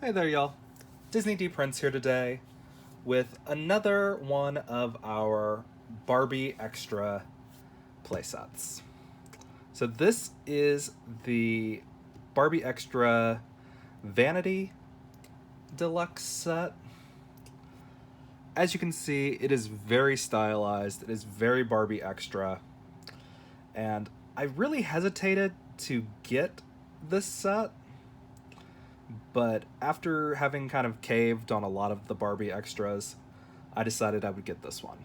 Hey there, y'all. Disney D Prince here today with another one of our Barbie Extra playsets. So this is the Barbie Extra Vanity Deluxe set. As you can see, it is very stylized. It is very Barbie Extra. And I really hesitated to get this set, but after having kind of caved on a lot of the Barbie extras, I decided I would get this one.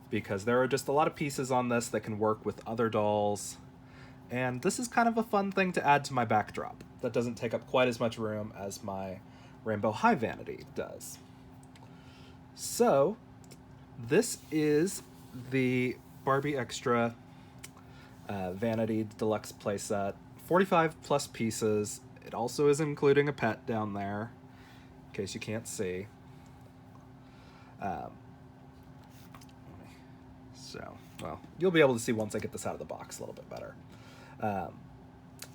Because there are just a lot of pieces on this that can work with other dolls, and this is kind of a fun thing to add to my backdrop that doesn't take up quite as much room as my Rainbow High Vanity does. So, this is the Barbie Extra Vanity Deluxe playset. 45 plus pieces. It also is including a pet down there, in case you can't see. Well, you'll be able to see once I get this out of the box a little bit better.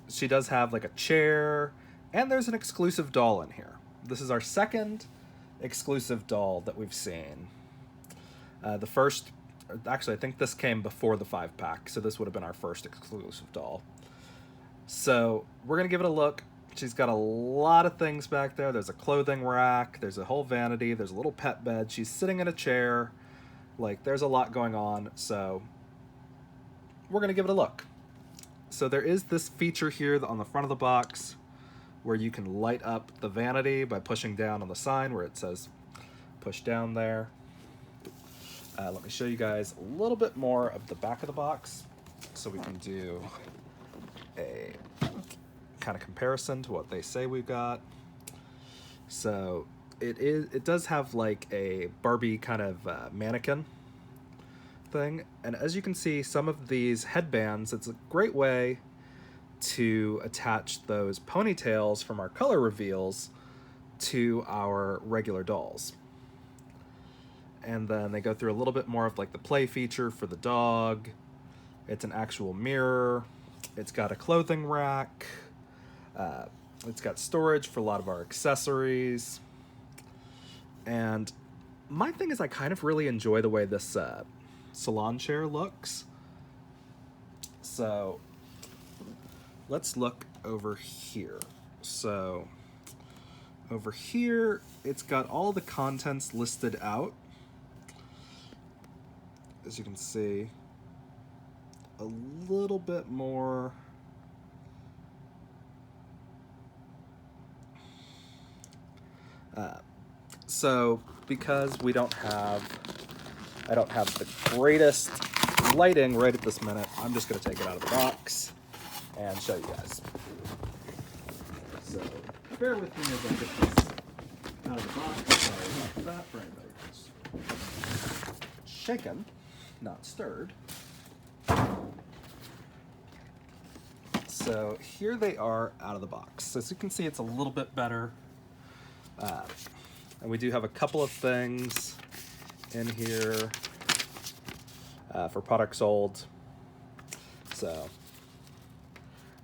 She does have like a chair, and there's an exclusive doll in here. This is our second exclusive doll that we've seen. The first, actually, I think this came before the 5-pack, so this would have been our first exclusive doll. So we're going to give it a look. She's got a lot of things back there. There's a clothing rack. There's a whole vanity. There's a little pet bed. She's sitting in a chair. Like, there's a lot going on. So we're going to give it a look. So there is this feature here on the front of the box where you can light up the vanity by pushing down on the sign where it says push down there. Let me show you guys a little bit more of the back of the box so we can do a kind of comparison to what they say we've got. So it does have like a Barbie kind of mannequin thing, and as you can see, some of these headbands, it's a great way to attach those ponytails from our color reveals to our regular dolls. And then they go through a little bit more of like the play feature for the dog. It's an actual mirror. It's got a clothing rack. It's got storage for a lot of our accessories. And my thing is I kind of really enjoy the way this salon chair looks. So let's look over here. So over here, it's got all the contents listed out. As you can see, a little bit more. So because I don't have the greatest lighting right at this minute, I'm just going to take it out of the box and show you guys. So bear with me as I get this out of the box. Sorry about that for anybody who's shaken, not stirred. So here they are out of the box. As you can see, it's a little bit better. And we do have a couple of things in here for products sold. So,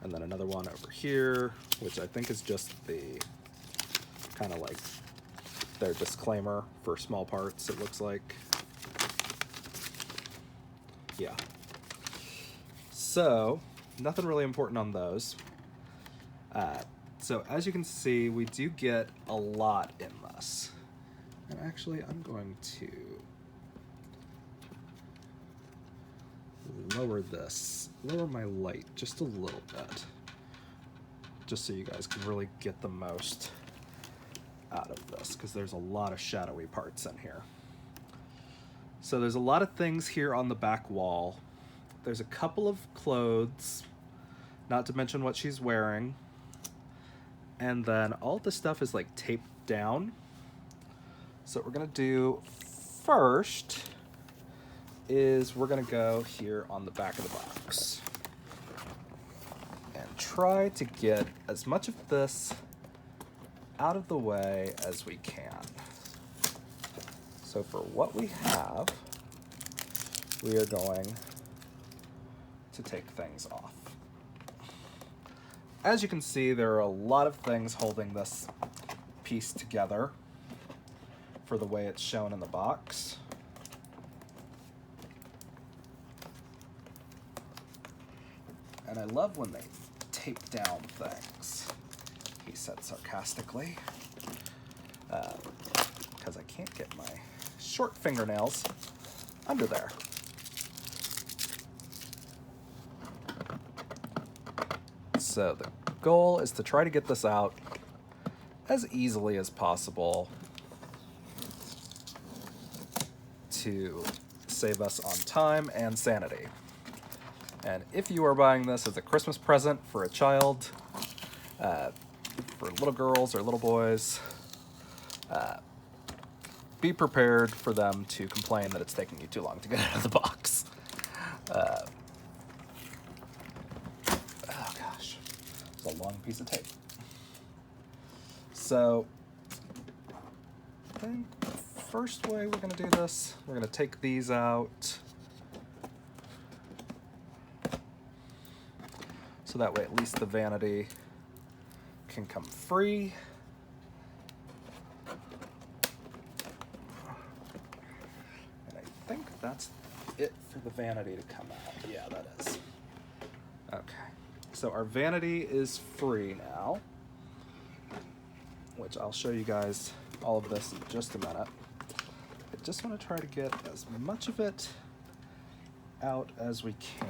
and then another one over here, which I think is just the kind of like their disclaimer for small parts, it looks like. Yeah. So, nothing really important on those. So as you can see, we do get a lot in this. And actually, I'm going to lower my light just a little bit, just so you guys can really get the most out of this, because there's a lot of shadowy parts in here. So there's a lot of things here on the back wall. There's a couple of clothes, not to mention what she's wearing. And then all this stuff is like taped down. So what we're gonna do first is we're gonna go here on the back of the box and try to get as much of this out of the way as we can. So for what we have, we are going to take things off. As you can see, there are a lot of things holding this pieced together for the way it's shown in the box. And I love when they tape down things, he said sarcastically, because I can't get my short fingernails under there. So the goal is to try to get this out as easily as possible to save us on time and sanity. And if you are buying this as a Christmas present for a child, for little girls or little boys, be prepared for them to complain that it's taking you too long to get out of the box. Oh gosh, it's a long piece of tape. So, I think the first way we're going to do this, we're going to take these out. So that way at least the vanity can come free. And I think that's it for the vanity to come out. Yeah, that is. Okay, so our vanity is free now, which I'll show you guys all of this in just a minute. I just want to try to get as much of it out as we can.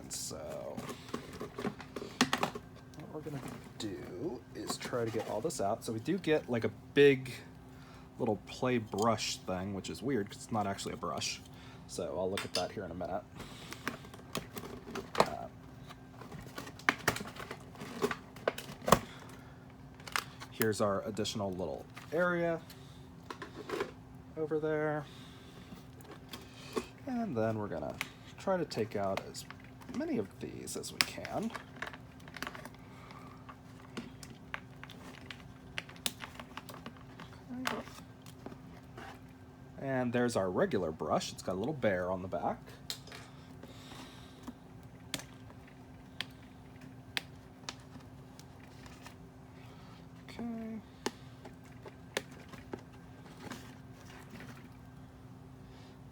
So what we're gonna do is try to get all this out. So we do get like a big little play brush thing, which is weird because it's not actually a brush. So I'll look at that here in a minute. Here's our additional little area over there. And then we're gonna try to take out as many of these as we can. Okay. And there's our regular brush. It's got a little bear on the back. Okay.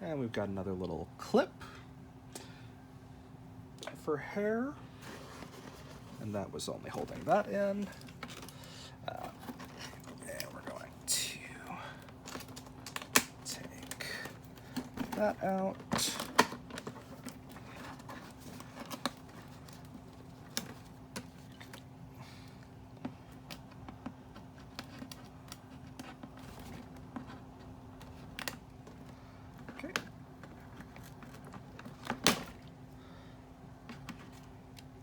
And we've got another little clip for hair, and that was only holding that in. And we're going to take that out. Okay.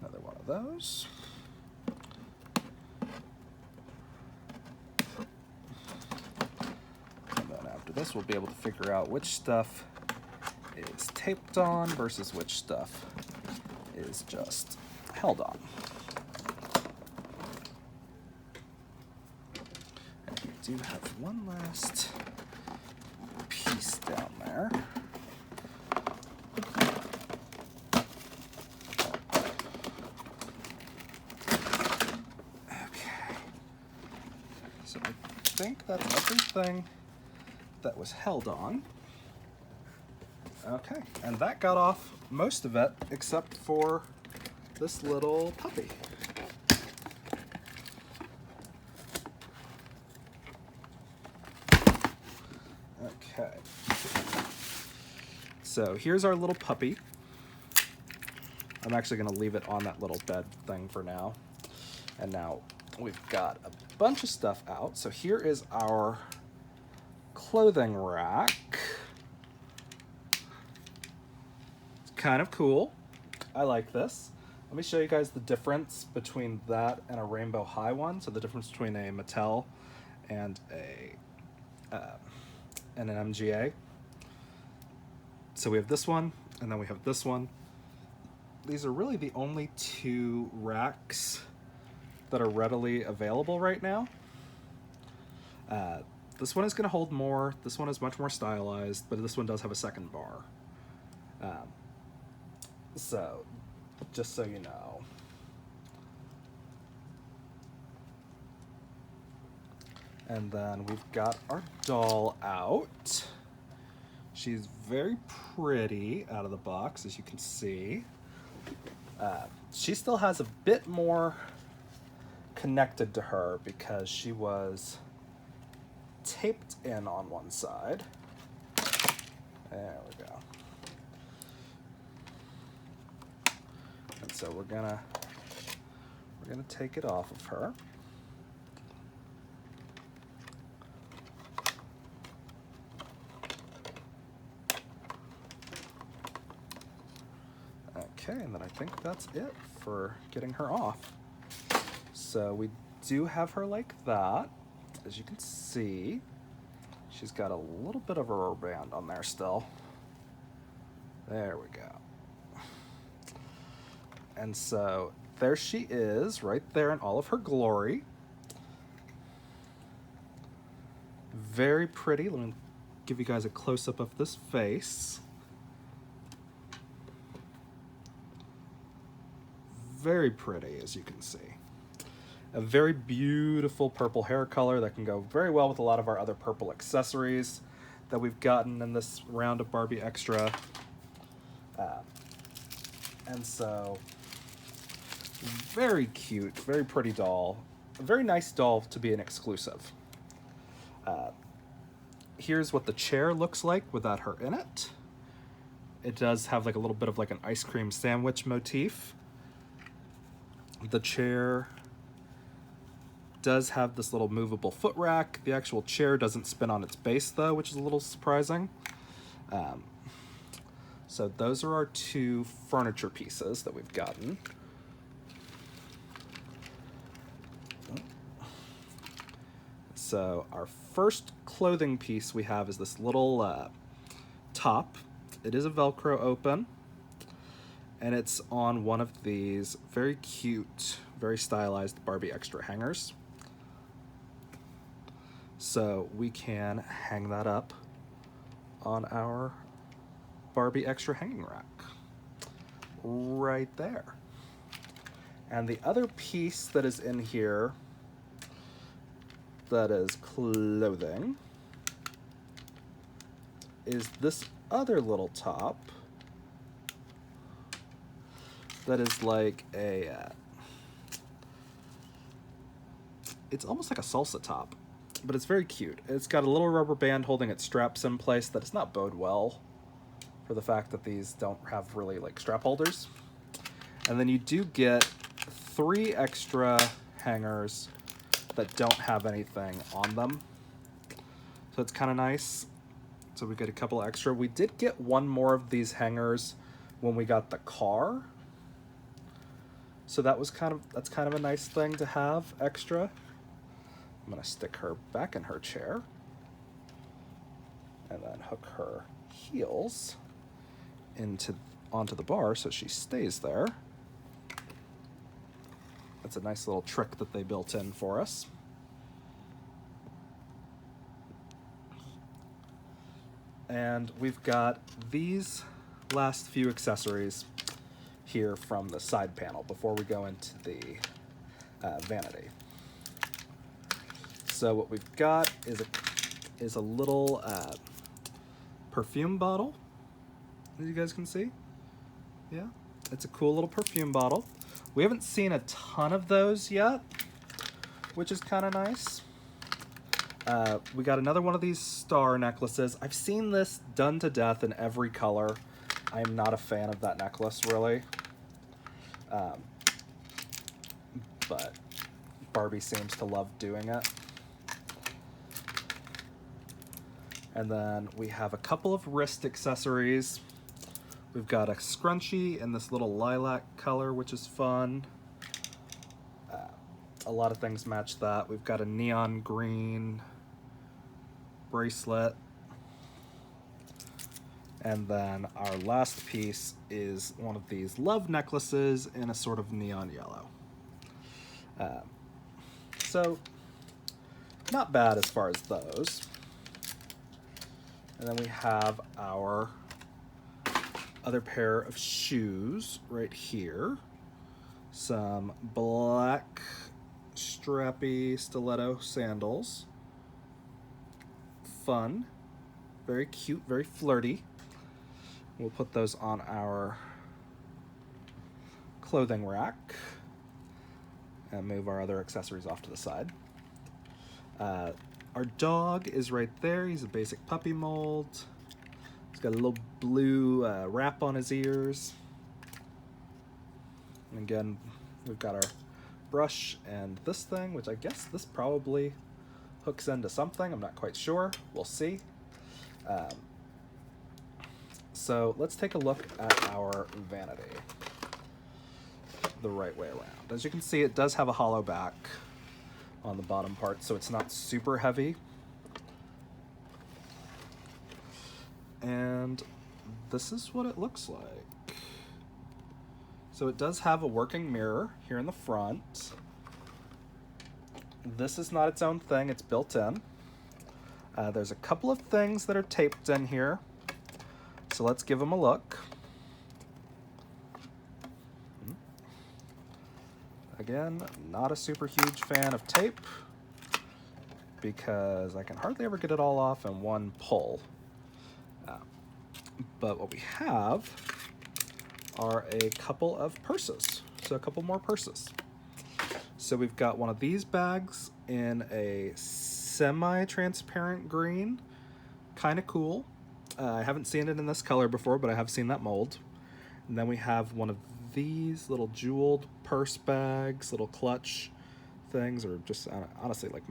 Another one of those. And then after this, we'll be able to figure out which stuff is taped on versus which stuff is just held on. And we do have one last piece down there. So I think that's everything that was held on. Okay, and that got off most of it except for this little puppy. Okay, so here's our little puppy. I'm actually going to leave it on that little bed thing for now. And now we've got a bunch of stuff out. So here is our clothing rack. It's kind of cool. I like this. Let me show you guys the difference between that and a Rainbow High one. So the difference between a Mattel and an MGA. So we have this one, and then we have this one. These are really the only two racks that are readily available right now. This one is going to hold more. This one is much more stylized, but this one does have a second bar. So, just so you know. And then we've got our doll out. She's very pretty out of the box, as you can see. She still has a bit more connected to her because she was taped in on one side. There we go. And so we're gonna take it off of her. Okay, and then I think that's it for getting her off. So we do have her like that. As you can see, she's got a little bit of a rubber band on there still. There we go. And so there she is, right there in all of her glory. Very pretty. Let me give you guys a close-up of this face. Very pretty, as you can see. A very beautiful purple hair color that can go very well with a lot of our other purple accessories that we've gotten in this round of Barbie Extra. And so, very cute, very pretty doll. A very nice doll to be an exclusive. Here's what the chair looks like without her in it. It does have like a little bit of like an ice cream sandwich motif. The chair does have this little movable foot rack. The actual chair doesn't spin on its base though, which is a little surprising. So those are our two furniture pieces that we've gotten. So our first clothing piece we have is this little top. It is a Velcro open. And it's on one of these very cute, very stylized Barbie Extra hangers. So we can hang that up on our Barbie Extra hanging rack. Right there. And the other piece that is in here that is clothing is this other little top that is like a, it's almost like a salsa top, but it's very cute. It's got a little rubber band holding its straps in place that does not bode well for the fact that these don't have really like strap holders. And then you do get 3 extra hangers that don't have anything on them. So it's kind of nice. So we get a couple extra. We did get one more of these hangers when we got the car. So that's kind of a nice thing to have extra. I'm gonna stick her back in her chair and then hook her heels onto the bar so she stays there. That's a nice little trick that they built in for us. And we've got these last few accessories here from the side panel before we go into the vanity. So what we've got is a little perfume bottle, as you guys can see. Yeah, it's a cool little perfume bottle. We haven't seen a ton of those yet, which is kind of nice. We got another one of these star necklaces. I've seen this done to death in every color. I am not a fan of that necklace, really. But Barbie seems to love doing it. And then we have a couple of wrist accessories. We've got a scrunchie in this little lilac color, which is fun. A lot of things match that. We've got a neon green bracelet. And then our last piece is one of these love necklaces in a sort of neon yellow. So, not bad as far as those. And then we have our other pair of shoes right here. Some black strappy stiletto sandals. Fun. Very cute, very flirty. We'll put those on our clothing rack and move our other accessories off to the side. Our dog is right there. He's a basic puppy mold. He's got a little blue wrap on his ears. And again, we've got our brush and this thing, which I guess this probably hooks into something. I'm not quite sure. We'll see. So let's take a look at our Vanity the right way around. As you can see, it does have a hollow back on the bottom part, so it's not super heavy. And this is what it looks like. So it does have a working mirror here in the front. This is not its own thing, it's built in. There's a couple of things that are taped in here, so let's give them a look. Again, not a super huge fan of tape because I can hardly ever get it all off in one pull. But what we have are a couple of purses, so a couple more purses. So we've got one of these bags in a semi-transparent green, kind of cool. I haven't seen it in this color before, but I have seen that mold. And then we have one of these little jeweled purse bags, little clutch things, or just honestly like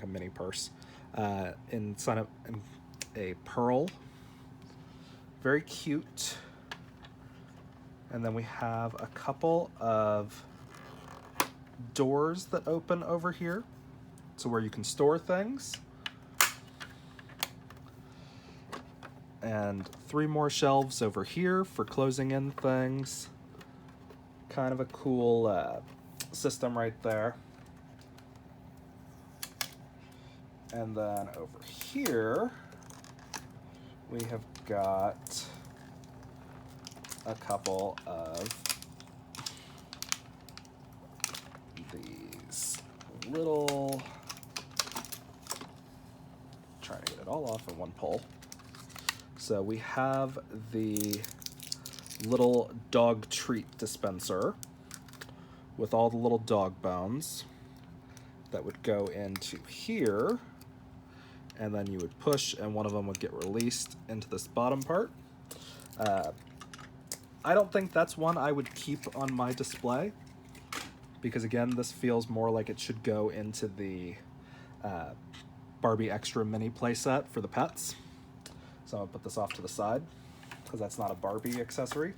a mini purse, in a pearl. Very cute. And then we have a couple of doors that open over here, so where you can store things. And 3 more shelves over here for closing in things. Kind of a cool system right there. And then over here, we have got a couple of these little, trying to get it all off in one pull. So we have the little dog treat dispenser with all the little dog bones that would go into here, and then you would push and one of them would get released into this bottom part. I don't think that's one I would keep on my display because again, this feels more like it should go into the Barbie Extra mini playset for the pets. So I'll put this off to the side because that's not a Barbie accessory.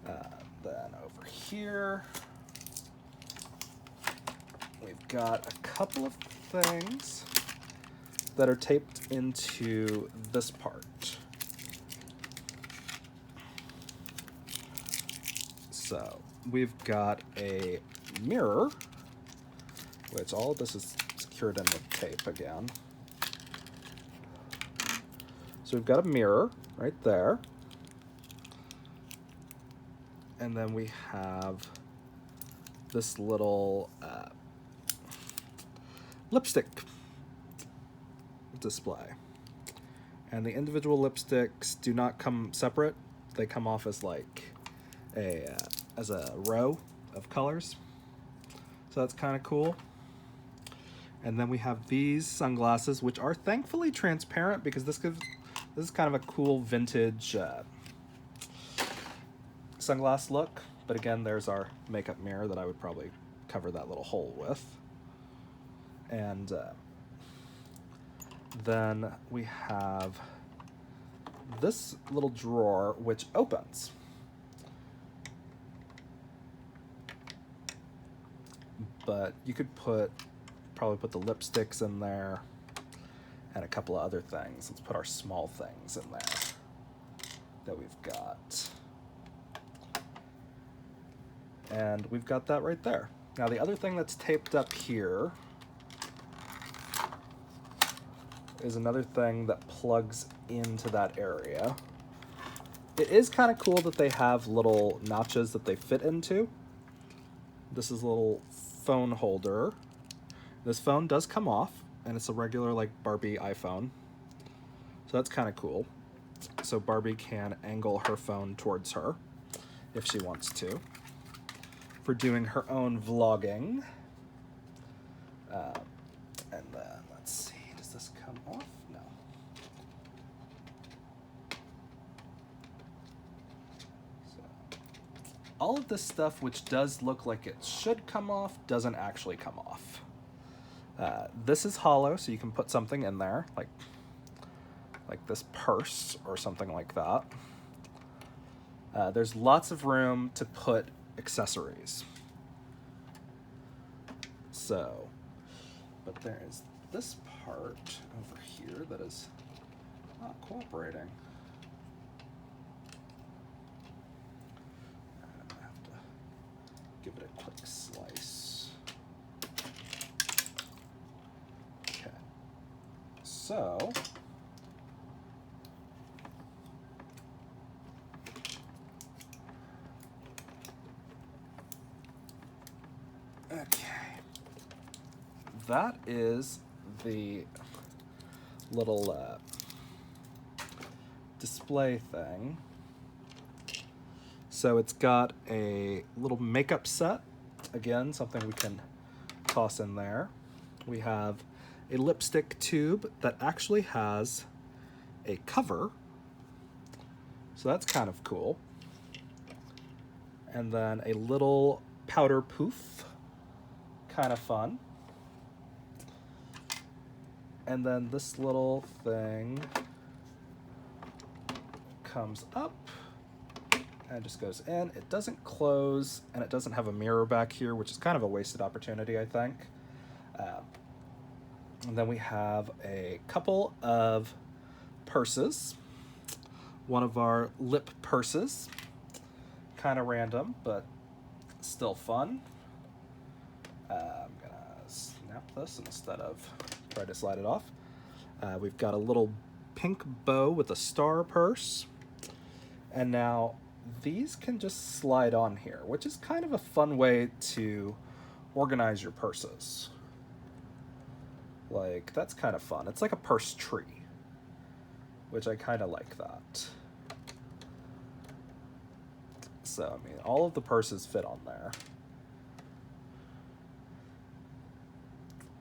Then over here, we've got a couple of things that are taped into this part. So we've got a mirror, which all of this is secured in with tape again. So we've got a mirror right there. And then we have this little lipstick display. And the individual lipsticks do not come separate. They come off as like as a row of colors. So that's kind of cool. And then we have these sunglasses, which are thankfully transparent because this is kind of a cool vintage sunglass look. But again, there's our makeup mirror that I would probably cover that little hole with. And then we have this little drawer which opens. But you could probably put the lipsticks in there and a couple of other things. Let's put our small things in there that we've got. And we've got that right there. Now the other thing that's taped up here is another thing that plugs into that area. It is kind of cool that they have little notches that they fit into. This is a little phone holder. This phone does come off, and it's a regular like Barbie iPhone. So that's kind of cool. So Barbie can angle her phone towards her if she wants to for doing her own vlogging. And then let's see, does this come off? No. So all of this stuff, which does look like it should come off, doesn't actually come off. This is hollow, so you can put something in there, like this purse or something like that. There's lots of room to put accessories. So, but there is this part over here that is not cooperating. I'm gonna have to give it a quick slice. Okay. So, okay. That is the little display thing. So it's got a little makeup set. Again, something we can toss in there. We have a lipstick tube that actually has a cover. So that's kind of cool. And then a little powder poof. Kind of fun. And then this little thing comes up and just goes in. It doesn't close, and it doesn't have a mirror back here, which is kind of a wasted opportunity, I think. And then we have a couple of purses. One of our lip purses. Kind of random, but still fun. I'm gonna snap this instead of try to slide it off. We've got a little pink bow with a star purse. And now these can just slide on here, which is kind of a fun way to organize your purses. Like, that's kind of fun. It's like a purse tree, which I kind of like that. So, I mean, all of the purses fit on there.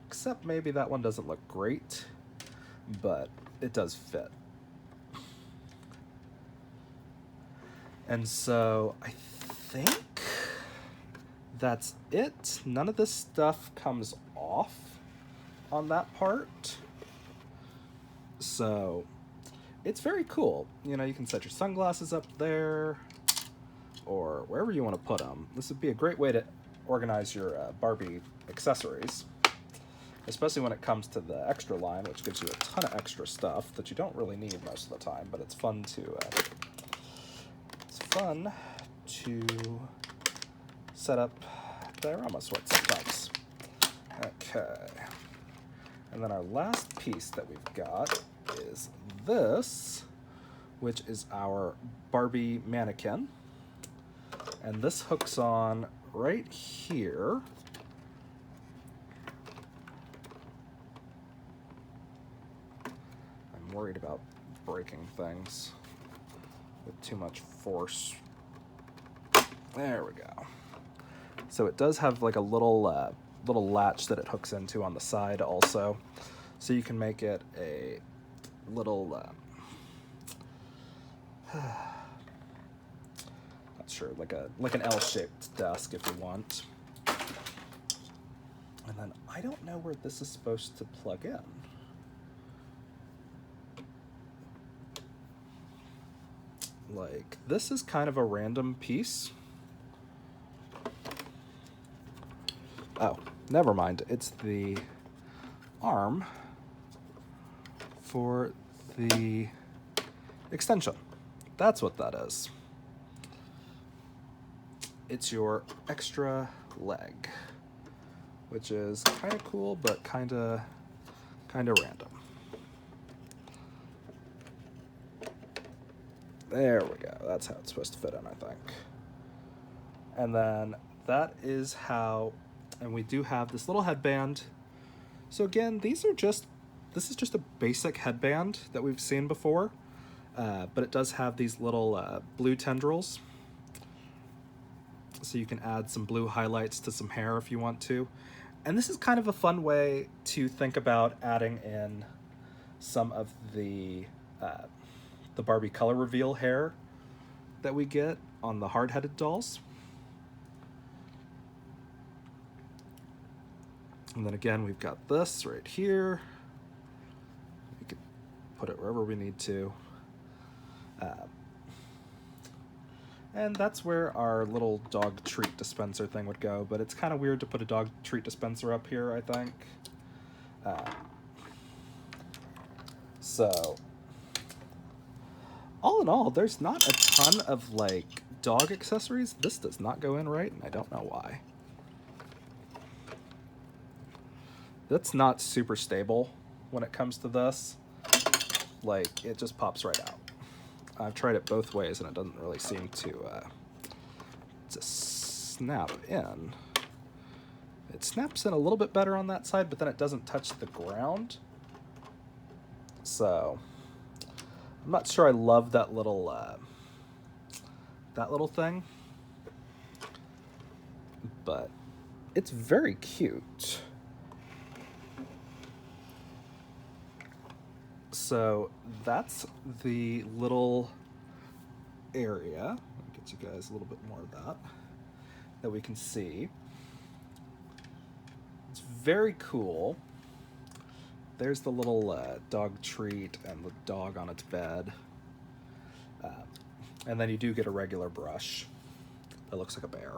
Except maybe that one doesn't look great, but it does fit. And so I think that's it. None of this stuff comes off on that part. So it's very cool. You know, you can set your sunglasses up there or wherever you want to put them. This would be a great way to organize your Barbie accessories. Especially when it comes to the extra line, which gives you a ton of extra stuff that you don't really need most of the time, but it's fun to set up diorama sweats sometimes. Okay, and then our last piece that we've got is this, which is our Barbie mannequin, and this hooks on right here. Worried about breaking things with too much force. There we go. So it does have like a little latch that it hooks into on the side also, so you can make it a little not sure, like an L-shaped desk if you want. And then I don't know where this is supposed to plug in. Like, this is kind of a random piece. Oh, never mind. It's the arm for the extension. That's what that is. It's your extra leg, which is kind of cool, but kind of random. There we go. That's how it's supposed to fit in, I think. And then that is how, and we do have this little headband. So again, this is just a basic headband that we've seen before, but it does have these little blue tendrils. So you can add some blue highlights to some hair if you want to. And this is kind of a fun way to think about adding in some of the Barbie color reveal hair that we get on the hard-headed dolls. And then again, we've got this right here. We can put it wherever we need to. And that's where our little dog treat dispenser thing would go, but it's kind of weird to put a dog treat dispenser up here, I think. So, all in all, there's not a ton of, like, dog accessories. This does not go in right, and I don't know why. That's not super stable when it comes to this. Like, it just pops right out. I've tried it both ways, and it doesn't really seem to snap in. It snaps in a little bit better on that side, but then it doesn't touch the ground. So, I'm not sure I love that little thing, but it's very cute. So that's the little area. I'll get you guys a little bit more of that we can see. It's very cool. There's the little dog treat and the dog on its bed. And then you do get a regular brush that looks like a bear.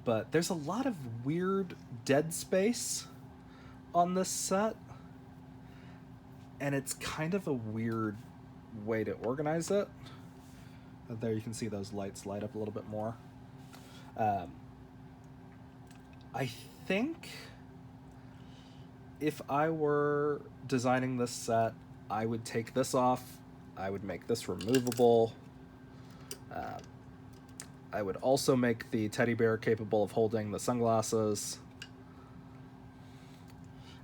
But there's a lot of weird dead space on this set, and it's kind of a weird way to organize it. There you can see those lights light up a little bit more. I think if I were designing this set, I would take this off. I would make this removable. I would also make the teddy bear capable of holding the sunglasses.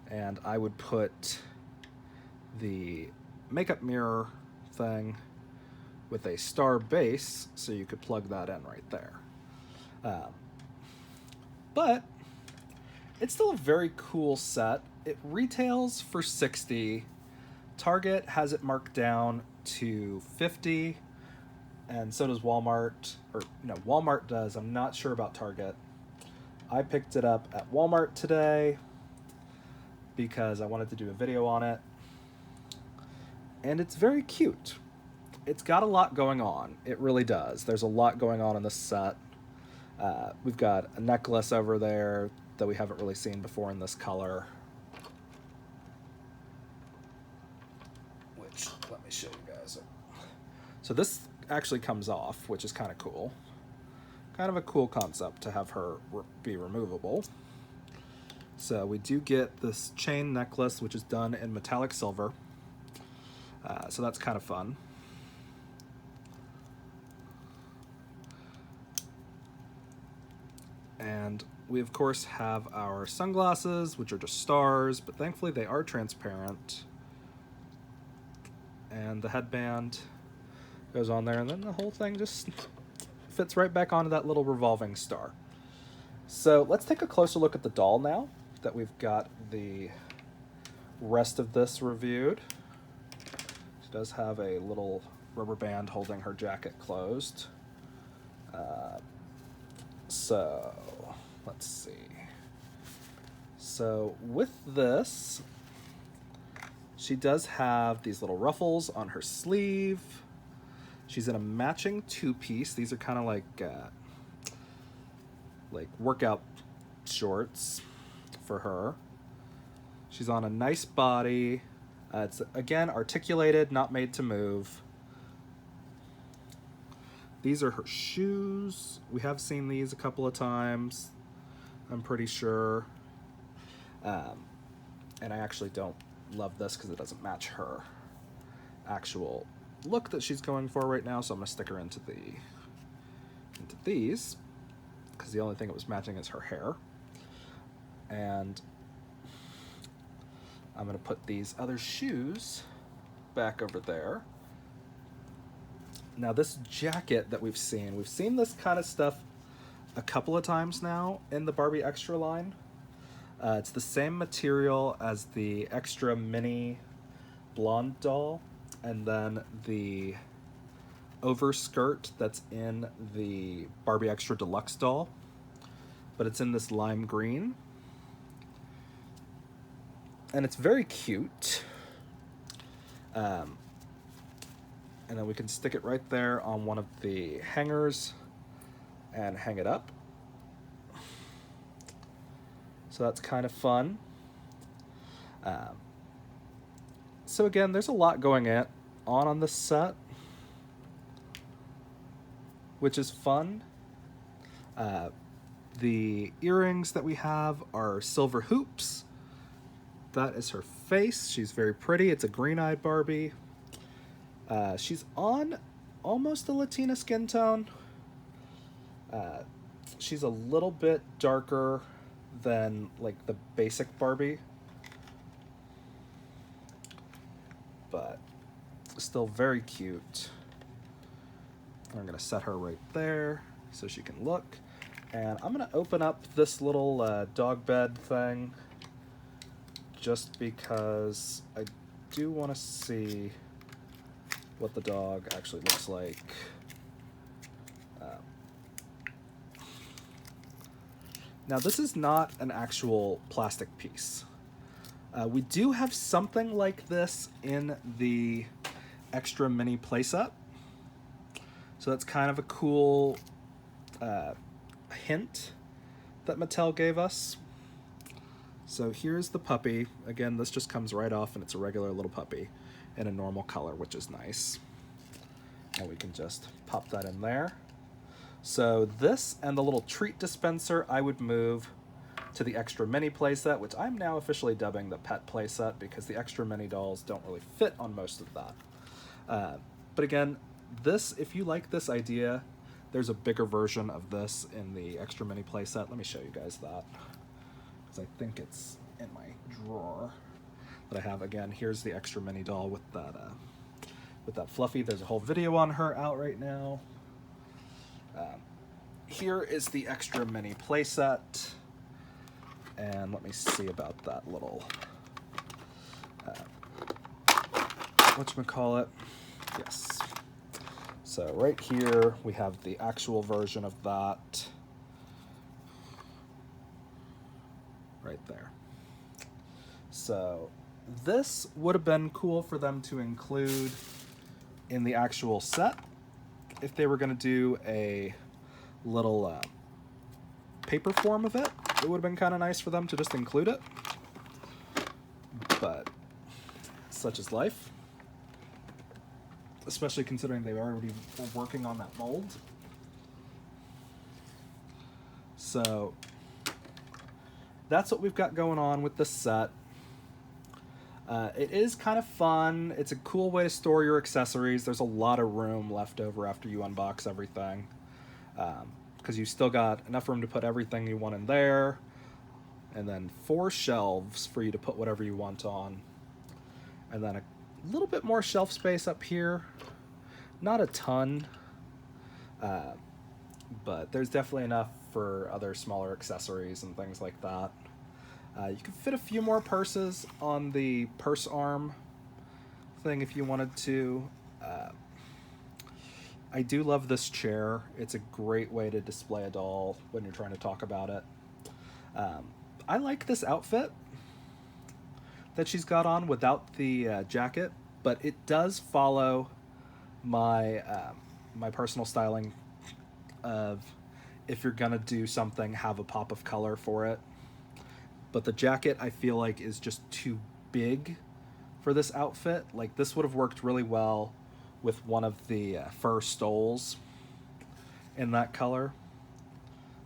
And I would put the makeup mirror thing with a star base, so you could plug that in right there. But it's still a very cool set. It retails for $60. Target has it marked down to $50, and so does Walmart. Or no, Walmart does. I'm not sure about Target. I picked it up at Walmart today because I wanted to do a video on it. And it's very cute. It's got a lot going on. It really does. There's a lot going on in this set. We've got a necklace over there that we haven't really seen before in this color. Which, let me show you guys. So this actually comes off, which is kind of cool. Kind of a cool concept to have her be removable. So we do get this chain necklace, which is done in metallic silver. So that's kind of fun. And we, of course, have our sunglasses, which are just stars, but thankfully they are transparent. And the headband goes on there, and then the whole thing just fits right back onto that little revolving star. So let's take a closer look at the doll now that we've got the rest of this reviewed. She does have a little rubber band holding her jacket closed. So let's see. So with this, she does have these little ruffles on her sleeve. She's in a matching two-piece. These are kind of like workout shorts for her. She's on a nice body. It's, again, articulated, not made to move. These are her shoes. We have seen these a couple of times, I'm pretty sure. And I actually don't love this because it doesn't match her. actual look that she's going for right now, so I'm gonna stick her into these, because the only thing it was matching is her hair. And I'm gonna put these other shoes back over there. Now this jacket that we've seen this kind of stuff a couple of times now in the Barbie Extra line. It's the same material as the Extra Mini blonde doll, and then the overskirt that's in the Barbie Extra Deluxe doll, but it's in this lime green. And it's very cute. And then we can stick it right there on one of the hangers and hang it up. So that's kind of fun. So again, there's a lot going on this set, which is fun. The earrings that we have are silver hoops. That is her face. She's very pretty. It's a green-eyed Barbie. She's on almost a Latina skin tone. She's a little bit darker than like the basic Barbie, but still very cute. I'm gonna set her right there so she can look, and I'm gonna open up this little dog bed thing just because I do want to see what the dog actually looks like. Now this is not an actual plastic piece. We do have something like this in the Extra Mini playset. So that's kind of a cool hint that Mattel gave us. So here's the puppy. Again, this just comes right off, and it's a regular little puppy in a normal color, which is nice. And we can just pop that in there. So this and the little treat dispenser I would move to the Extra Mini playset, which I'm now officially dubbing the pet playset because the Extra Mini dolls don't really fit on most of that. But again, this, if you like this idea, there's a bigger version of this in the Extra Mini playset. Let me show you guys that, because I think it's in my drawer that I have. Again, here's the Extra Mini doll with that Fluffy. There's a whole video on her out right now. Here is the Extra Mini playset, and let me see about that little whatchamacallit. Yes. So right here we have the actual version of that right there. So this would have been cool for them to include in the actual set if they were going to do a little paper form of it. It would have been kind of nice for them to just include it, but such is life, especially considering they already were working on that mold. So that's what we've got going on with this set. It is kind of fun. It's a cool way to store your accessories. There's a lot of room left over after you unbox everything, because you still got enough room to put everything you want in there, and then 4 shelves for you to put whatever you want on, and then a little bit more shelf space up here. Not a ton, but there's definitely enough for other smaller accessories and things like that. You can fit a few more purses on the purse arm thing if you wanted to. I do love this chair. It's a great way to display a doll when you're trying to talk about it. I like this outfit that she's got on without the jacket, but it does follow my my personal styling of, if you're gonna do something, have a pop of color for it. But the jacket, I feel like, is just too big for this outfit. Like, this would have worked really well with one of the fur stoles in that color.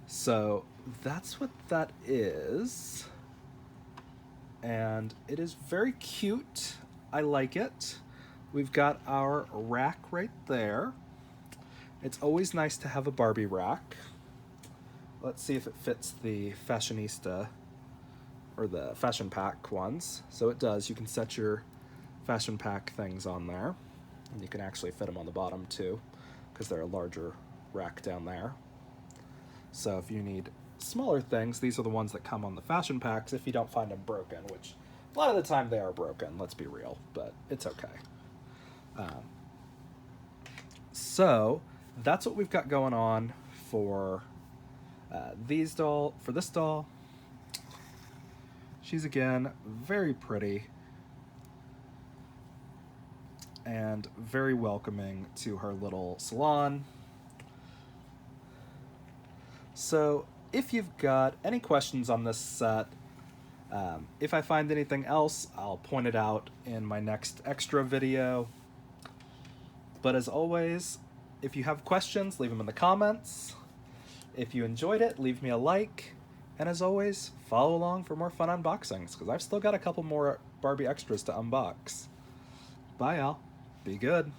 So that's what that is. And it is very cute. I like it. we've got our rack right there. It's always nice to have a Barbie rack. Let's see if it fits the fashionista or the fashion pack ones. So it does. You can set your fashion pack things on there, and you can actually fit them on the bottom too, because they're a larger rack down there. So if you need smaller things, these are the ones that come on the fashion packs if you don't find them broken, which a lot of the time they are broken, let's be real, but it's okay. So that's what we've got going on for this doll. She's again very pretty and very welcoming to her little salon. So if you've got any questions on this set, if I find anything else, I'll point it out in my next extra video. But as always, if you have questions, leave them in the comments. If you enjoyed it, leave me a like. And as always, follow along for more fun unboxings, because I've still got a couple more Barbie extras to unbox. Bye, y'all. Be good.